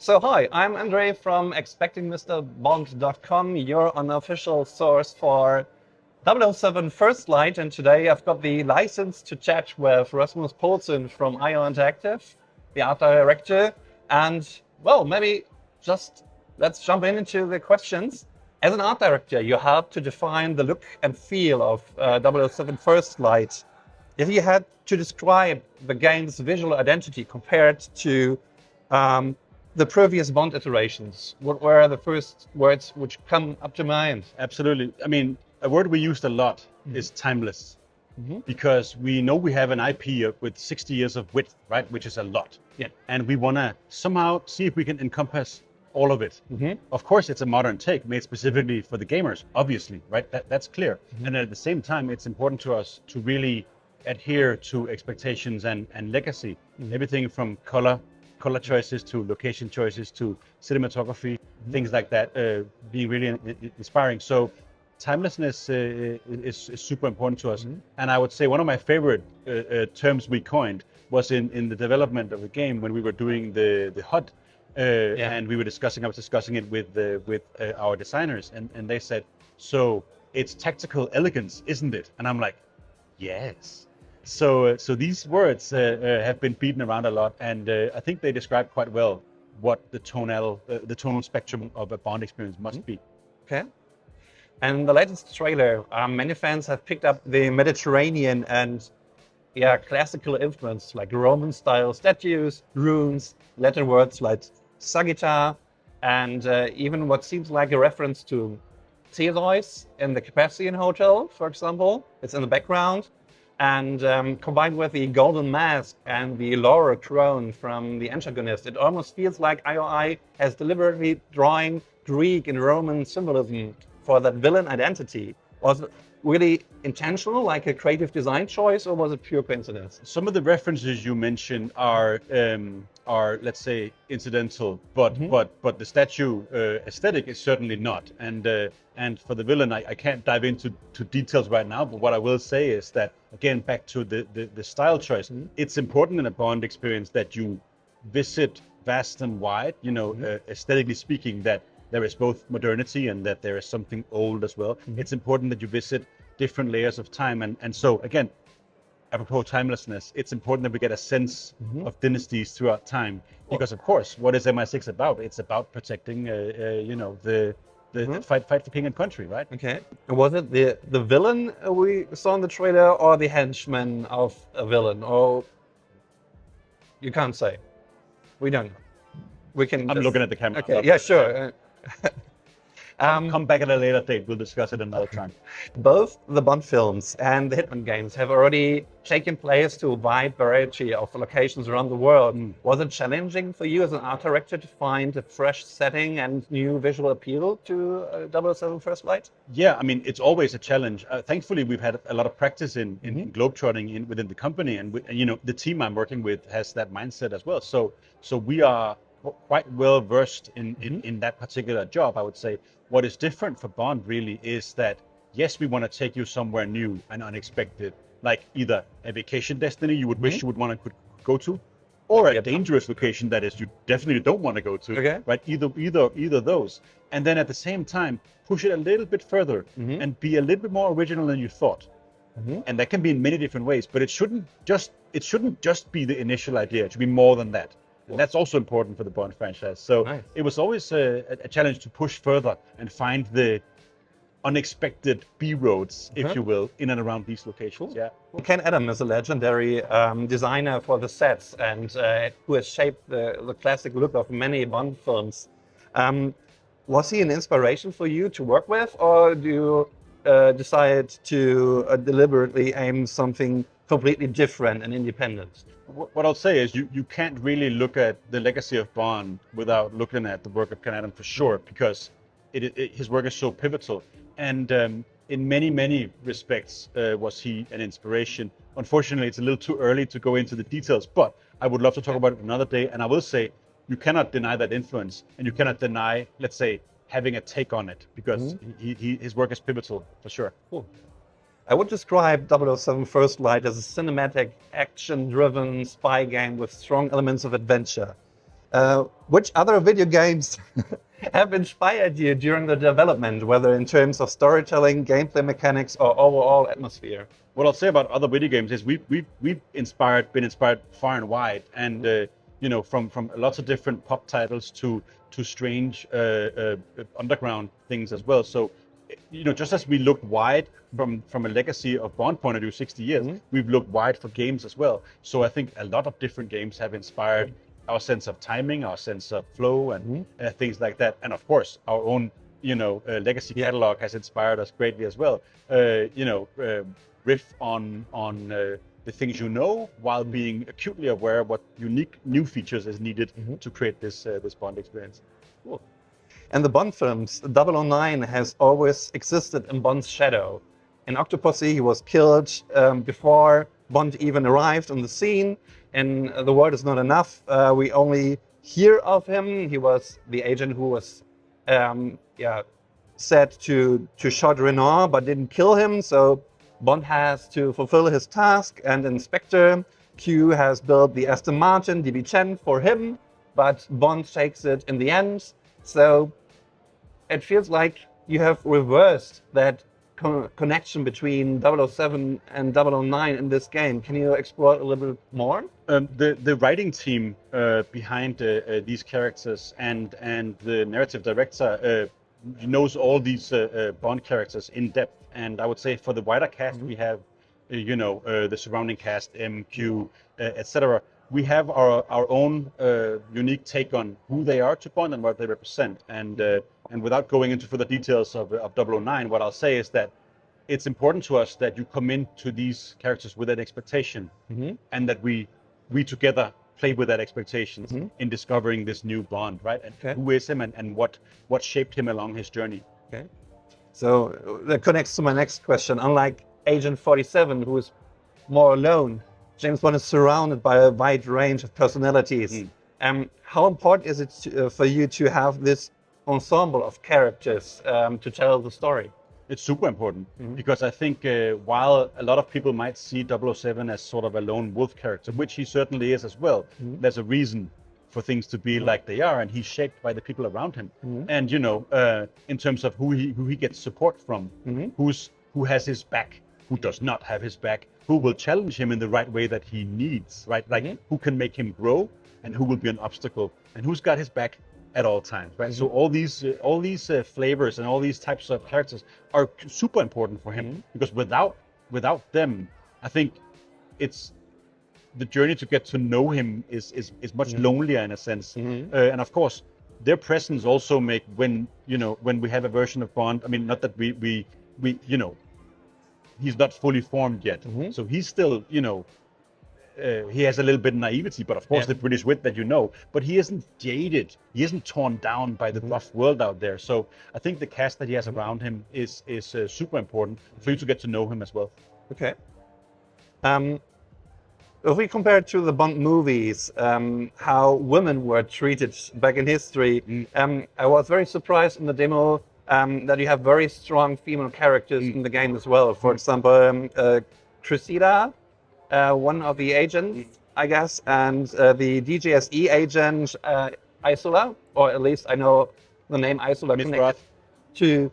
So hi, I'm Andre from expectingmrbond.com, your unofficial source for 007 First Light, and today I've got the license to chat with Rasmus Poulsen from IOI Interactive, the art director, and well, maybe just let's jump into the questions. As an art director, you help to define the look and feel of 007 First Light. If you had to describe the game's visual identity compared to the previous Bond iterations, what were the first words which come up to mind? Absolutely. I mean, a word we used a lot is timeless, because we know we have an IP with 60 years of width, right? Which is a lot. Yeah. And we want to somehow see if we can encompass all of it. Of course, it's a modern take made specifically for the gamers, obviously, right? That's clear. And at the same time, it's important to us to really adhere to expectations and legacy. Everything from color choices to location choices to cinematography, things like that, being really inspiring. So timelessness is super important to us. And I would say one of my favorite terms we coined was in the development of the game when we were doing the HUD. And I was discussing it with our designers, and they said, so it's tactical elegance, isn't it? And I'm like, yes. So these words have been beaten around a lot, and I think they describe quite well what the tonal spectrum of a Bond experience must be. Okay. And the latest trailer, many fans have picked up the Mediterranean and classical influence, like Roman-style statues, runes, Latin words like Sagitta, and even what seems like a reference to Theseus in the Carpathian Hotel, for example. It's in the background. And combined with the golden mask and the laurel crown from the antagonist, it almost feels like IOI has deliberately drawn Greek and Roman symbolism for that villain identity. Was it really intentional, like a creative design choice, or was it pure coincidence? Some of the references you mentioned are let's say incidental, but the statue aesthetic is certainly not. And for the villain, I can't dive into details right now, but what I will say is that, again, back to the style choice, it's important in a Bond experience that you visit vast and wide, aesthetically speaking, that there is both modernity and that there is something old as well. It's important that you visit different layers of time. And so, again, apropos timelessness, it's important that we get a sense of dynasties throughout time. Because, of course, what is MI6 about? It's about protecting, the fight for king and country, right? Okay. And was it the villain we saw in the trailer, or the henchman of a villain? Or you can't say. We don't know. We can. I'm looking at the camera. Okay. Yeah, sure. Come back at a later date. We'll discuss it another time. Both the Bond films and the Hitman games have already taken place to a wide variety of locations around the world. Was it challenging for you as an art director to find a fresh setting and new visual appeal to 007 First Light? Yeah, I mean, it's always a challenge. Thankfully, we've had a lot of practice in globetrotting within the company, and the team I'm working with has that mindset as well. So we are quite well versed in that particular job, I would say. What is different for Bond really is that, yes, we want to take you somewhere new and unexpected, like either a vacation destiny you would wish you would want to go to, or a dangerous location that is you definitely don't want to go to, right? Either those. And then at the same time, push it a little bit further and be a little bit more original than you thought. And that can be in many different ways, but it shouldn't just be the initial idea. It should be more than that. And that's also important for the Bond franchise. So It was always a challenge to push further and find the unexpected B-roads, if you will, in and around these locations. Yeah. Ken Adam is a legendary designer for the sets and who has shaped the classic look of many Bond films. Was he an inspiration for you to work with, or do you decide to deliberately aim something completely different and independent? What I'll say is you can't really look at the legacy of Bond without looking at the work of Ken Adam for sure, because his work is so pivotal. And in many respects was he an inspiration. Unfortunately, it's a little too early to go into the details, but I would love to talk about it another day. And I will say, you cannot deny that influence, and you cannot deny, let's say, having a take on it, because his work is pivotal for sure. Cool. I would describe 007 First Light as a cinematic, action-driven spy game with strong elements of adventure. Which other video games have inspired you during the development, whether in terms of storytelling, gameplay mechanics, or overall atmosphere? What I'll say about other video games is we've been inspired far and wide, and from lots of different pop titles to strange underground things as well. So just as we looked wide from a legacy of Bond point of view, 60 years, we've looked wide for games as well. So I think a lot of different games have inspired our sense of timing, our sense of flow, and things like that. And of course, our own legacy catalog has inspired us greatly as well. Riff on the things while being acutely aware of what unique new features is needed to create this Bond experience. Cool. And the Bond films, 009 has always existed in Bond's shadow. In Octopussy, he was killed before Bond even arrived on the scene. In The World Is Not Enough, we only hear of him. He was the agent who was said to shot Renoir, but didn't kill him. So Bond has to fulfill his task, and Inspector Q has built the Aston Martin DB10 for him, but Bond takes it in the end. So it feels like you have reversed that connection between 007 and 009 in this game. Can you explore it a little bit more? The writing team behind these characters and the narrative director knows all these Bond characters in depth. And I would say for the wider cast, we have, the surrounding cast, MQ, etc. We have our own unique take on who they are to Bond and what they represent. And without going into further details of 009, what I'll say is that it's important to us that you come into these characters with an expectation, and that we together play with that expectation in discovering this new Bond, right? And who is him and what shaped him along his journey. Okay. So that connects to my next question. Unlike Agent 47, who is more alone, James Bond is surrounded by a wide range of personalities. How important is it for you to have this ensemble of characters to tell the story? It's super important because I think while a lot of people might see 007 as sort of a lone wolf character, which he certainly is as well, there's a reason for things to be like they are, and he's shaped by the people around him. And in terms of who he gets support from, who has his back, who does not have his back, who will challenge him in the right way that he needs, right? Like who can make him grow, and who will be an obstacle, and who's got his back at all times, right? So all these flavors and all these types of characters are super important for him, because without them, I think it's the journey to get to know him is much lonelier in a sense. And of course, their presence also make when we have a version of Bond. I mean, not that we he's not fully formed yet, so he's still he has a little bit of naivety, but of course the British wit that but he isn't jaded. He isn't torn down by the rough world out there. So I think the cast that he has around him is super important for you to get to know him as well. Okay. If we compare it to the Bond movies, how women were treated back in history, I was very surprised in the demo that you have very strong female characters in the game as well. For example, Cressida, one of the agents, I guess, and the DGSE agent, Isola, or at least I know the name Isola connected to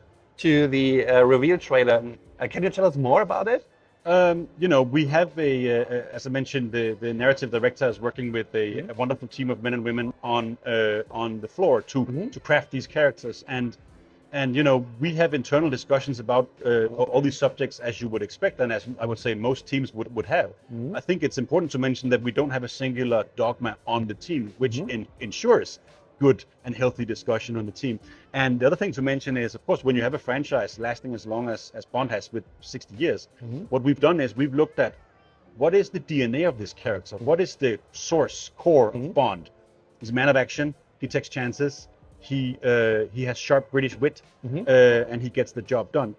the reveal trailer. Can you tell us more about it? We have as I mentioned, the narrative director is working with a wonderful team of men and women on the floor to craft these characters, and we have internal discussions about all these subjects, as you would expect, and as I would say most teams would have. I think it's important to mention that we don't have a singular dogma on the team, which ensures good and healthy discussion on the team. And the other thing to mention is, of course, when you have a franchise lasting as long as Bond has with 60 years, what we've done is we've looked at what is the DNA of this character, what is the source core of Bond. He's a man of action, he takes chances, he has sharp British wit, and he gets the job done.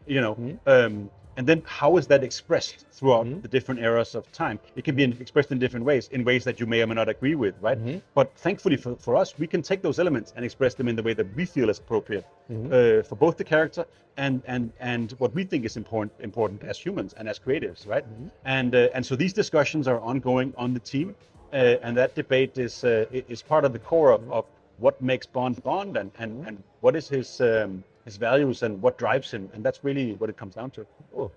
And then how is that expressed throughout the different eras of time? It can be expressed in different ways, in ways that you may or may not agree with, right? But thankfully for us, we can take those elements and express them in the way that we feel is appropriate for both the character and what we think is important as humans and as creatives, right? And so these discussions are ongoing on the team. and that debate is part of the core of what makes Bond Bond, and what is his values and what drives him, and that's really what it comes down to. Cool.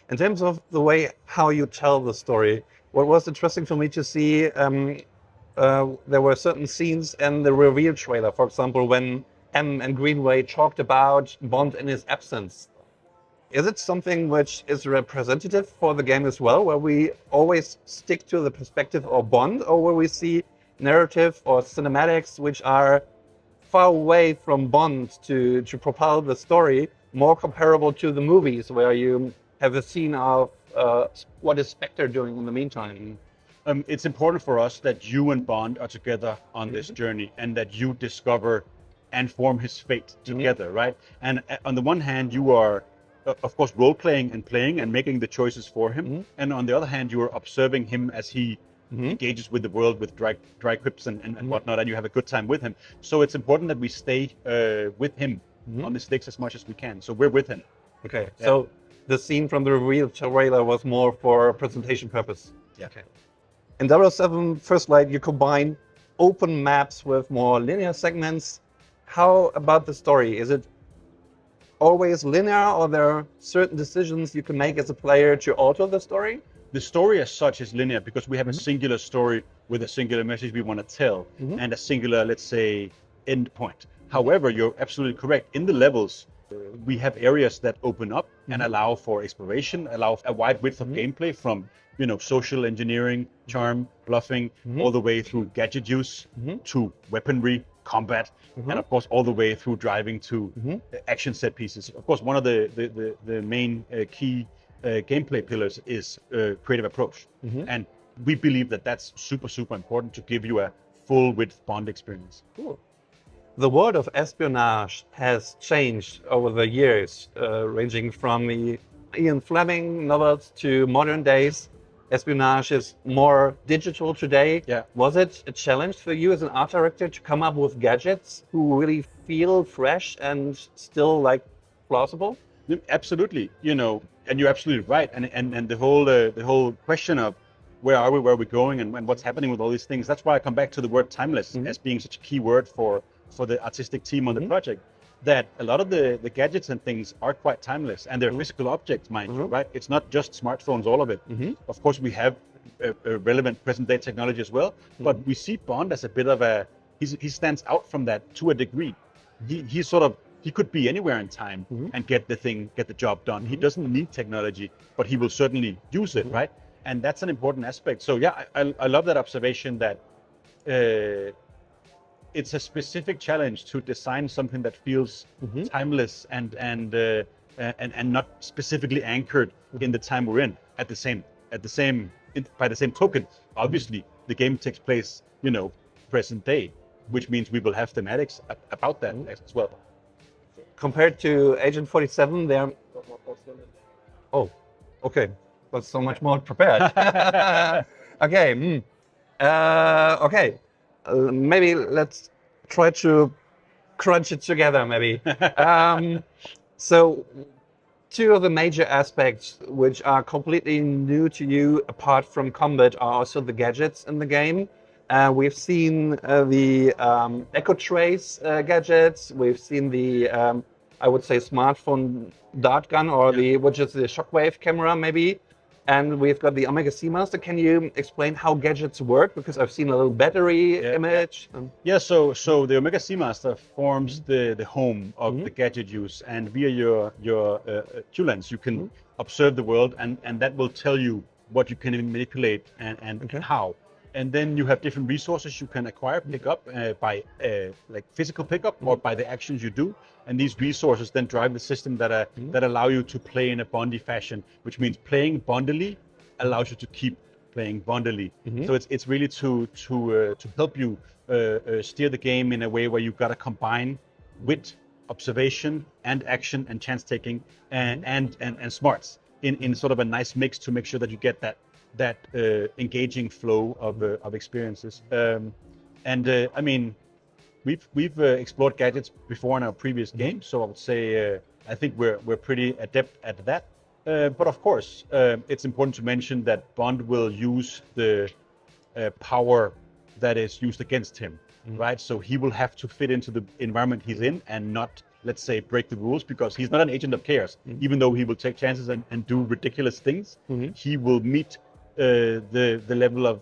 In terms of the way how you tell the story, what was interesting for me to see, there were certain scenes in the reveal trailer, for example, when M and Greenway talked about Bond in his absence. Is it something which is representative for the game as well, where we always stick to the perspective of Bond, or where we see narrative or cinematics which are far away from Bond to propel the story, more comparable to the movies, where you have a scene of what is Spectre doing in the meantime? It's important for us that you and Bond are together on this journey, and that you discover and form his fate together, right? And on the one hand, you are, of course, role-playing and playing and making the choices for him. And on the other hand, you are observing him as he engages with the world with dry quips and whatnot, and you have a good time with him. So it's important that we stay with him on the stakes as much as we can. So we're with him. Okay, so the scene from the reveal trailer was more for presentation purpose. Yeah. Okay. In 007 First Light, you combine open maps with more linear segments. How about the story? Is it always linear, or there are certain decisions you can make as a player to alter the story? The story as such is linear because we have a singular story with a singular message we want to tell and a singular, let's say, end point. However, you're absolutely correct. In the levels, we have areas that open up and allow for exploration, allow a wide width of gameplay from, social engineering, charm, bluffing, all the way through gadget use to weaponry, combat, and of course all the way through driving to action set pieces. Of course, one of the main key gameplay pillars is creative approach, and we believe that that's super important to give you a full width Bond experience. Cool. The world of espionage has changed over the years, ranging from the Ian Fleming novels to modern days. Espionage is more digital today. Yeah. Was it a challenge for you as an art director to come up with gadgets who really feel fresh and still plausible? Absolutely, and you're absolutely right. And the whole question of where are we going, and what's happening with all these things. That's why I come back to the word timeless as being such a key word for the artistic team on the project. That a lot of the gadgets and things are quite timeless, and they're physical objects, mind you, right? It's not just smartphones, all of it. Of course, we have a relevant present-day technology as well, but we see Bond as a bit of he stands out from that to a degree. He could be anywhere in time and get the job done. He doesn't need technology, but he will certainly use it, right? And that's an important aspect. So yeah, I love that observation that it's a specific challenge to design something that feels timeless and not specifically anchored in the time we're in. By the same token, obviously the game takes place, present day, which means we will have thematics about that as well. Compared to Agent 47, they're... Oh, okay. But so much more prepared. Okay. Okay. Maybe let's try to crunch it together, maybe. So, two of the major aspects which are completely new to you, apart from combat, are also the gadgets in the game. We've seen the Echo Trace gadgets. We've seen the, I would say, smartphone dartgun, or which is the Shockwave camera, maybe. And we've got the Omega Seamaster. Can you explain how gadgets work? Because I've seen a little battery image. Yeah, so the Omega Seamaster forms the home of the gadget use, and via your QLens you can observe the world, and that will tell you what you can manipulate and how. And then you have different resources you can acquire, pick up by physical pickup or by the actions you do. And these resources then drive the system that allow you to play in a Bondy fashion, which means playing Bondily allows you to keep playing Bondily. So it's really to help you steer the game in a way where you've got to combine wit, observation, and action and chance taking and smarts in sort of a nice mix to make sure that you get that engaging flow of experiences. I mean, we've explored gadgets before in our previous games, so I would say I think we're pretty adept at that. But of course, it's important to mention that Bond will use the power that is used against him, right? So he will have to fit into the environment he's in and not, let's say, break the rules, because he's not an agent of chaos. Even though he will take chances and do ridiculous things, he will meet the level of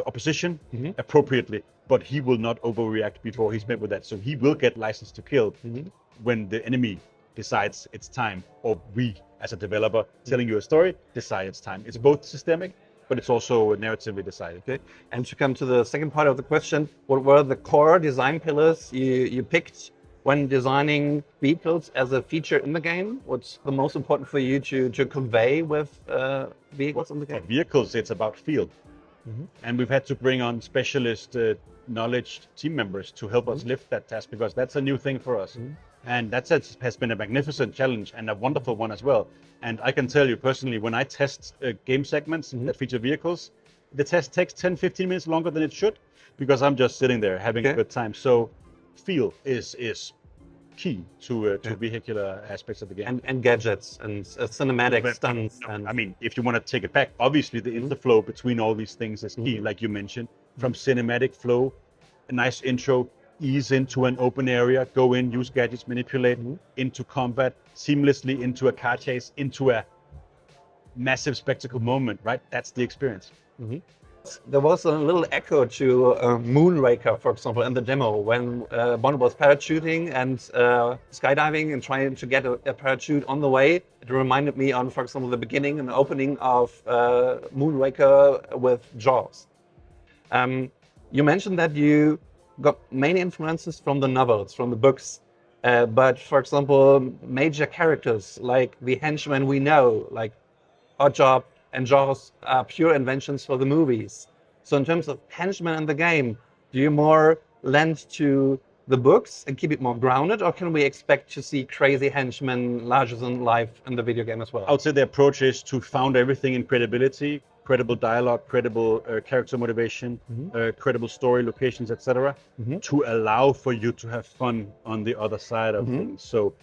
opposition appropriately, but he will not overreact before he's met with that. So he will get license to kill when the enemy decides it's time, or we as a developer telling you a story decide it's time. It's both systemic, but it's also narratively decided. Okay. And to come to the second part of the question, what were the core design pillars you picked when designing vehicles as a feature in the game? What's the most important for you to convey with vehicles in the game? For vehicles, it's about feel. And we've had to bring on specialist, knowledge team members to help us lift that task, because that's a new thing for us. And that has been a magnificent challenge and a wonderful one as well. And I can tell you personally, when I test game segments that feature vehicles, the test takes 10-15 minutes longer than it should, because I'm just sitting there having a good time. So feel is key to vehicular aspects of the game. And gadgets and cinematic stunts. And I mean, if you want to take it back, obviously the interflow between all these things is key, like you mentioned. From cinematic flow, a nice intro, ease into an open area, go in, use gadgets, manipulate, into combat, seamlessly into a car chase, into a massive spectacle moment, right? That's the experience. There was a little echo to Moonraker, for example, in the demo, when Bond was parachuting and skydiving and trying to get a parachute on the way. It reminded me on, for example, the beginning and opening of Moonraker with Jaws. You mentioned that you got many influences from the novels, from the books, but for example, major characters like the henchmen we know, like Oddjob and Jaws, are pure inventions for the movies. So in terms of henchmen in the game, do you more lend to the books and keep it more grounded, or can we expect to see crazy henchmen larger than life in the video game as well? I would say the approach is to found everything in credibility, credible dialogue, credible character motivation, credible story, locations, etc., to allow for you to have fun on the other side of things. So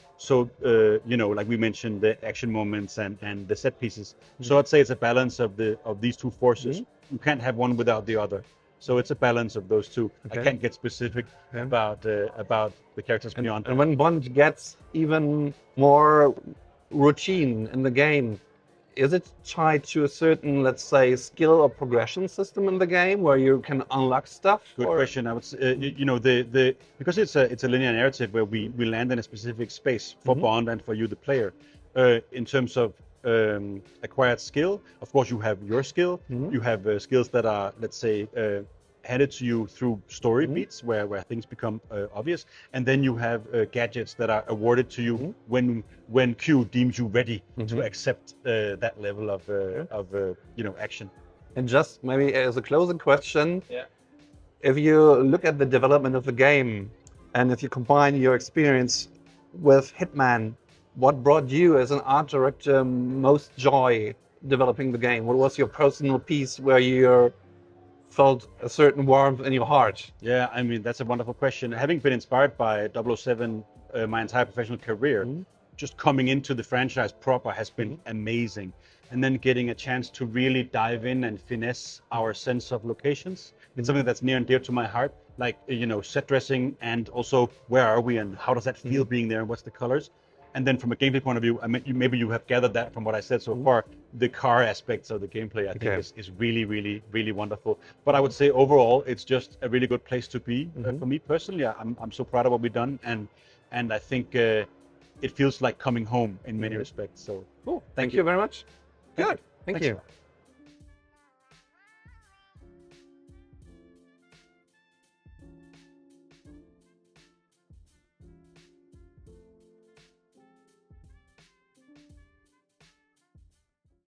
you know, like we mentioned, the action moments and the set pieces. So I'd say it's a balance of these two forces. You can't have one without the other. So it's a balance of those two. I can't get specific about the characters beyond. And when Bond gets even more routine in the game, is it tied to a certain, let's say, skill or progression system in the game where you can unlock stuff? Good question. I would say, you know, because it's a linear narrative where we land in a specific space for Bond and for you, the player. In terms of acquired skill, of course, you have your skill. You have skills that are, let's say, handed to you through story beats where things become obvious, and then you have gadgets that are awarded to you when Q deems you ready to accept that level of you know, action. And just maybe as a closing question, if you look at the development of the game and if you combine your experience with Hitman, what brought you as an art director most joy developing the game? What was your personal piece where you felt a certain warmth in your heart? Yeah, I mean, that's a wonderful question. Having been inspired by 007 my entire professional career, just coming into the franchise proper has been amazing. And then getting a chance to really dive in and finesse our sense of locations. It's something that's near and dear to my heart, like, you know, set dressing and also where are we and how does that feel being there and what's the colors. And then from a gameplay point of view, I mean, maybe you have gathered that from what I said so far, the car aspects of the gameplay, I think is really, really, really wonderful. But I would say overall, it's just a really good place to be. For me personally, I'm so proud of what we've done. And I think it feels like coming home in many respects. So cool. Thank you very much. Good. Thank you.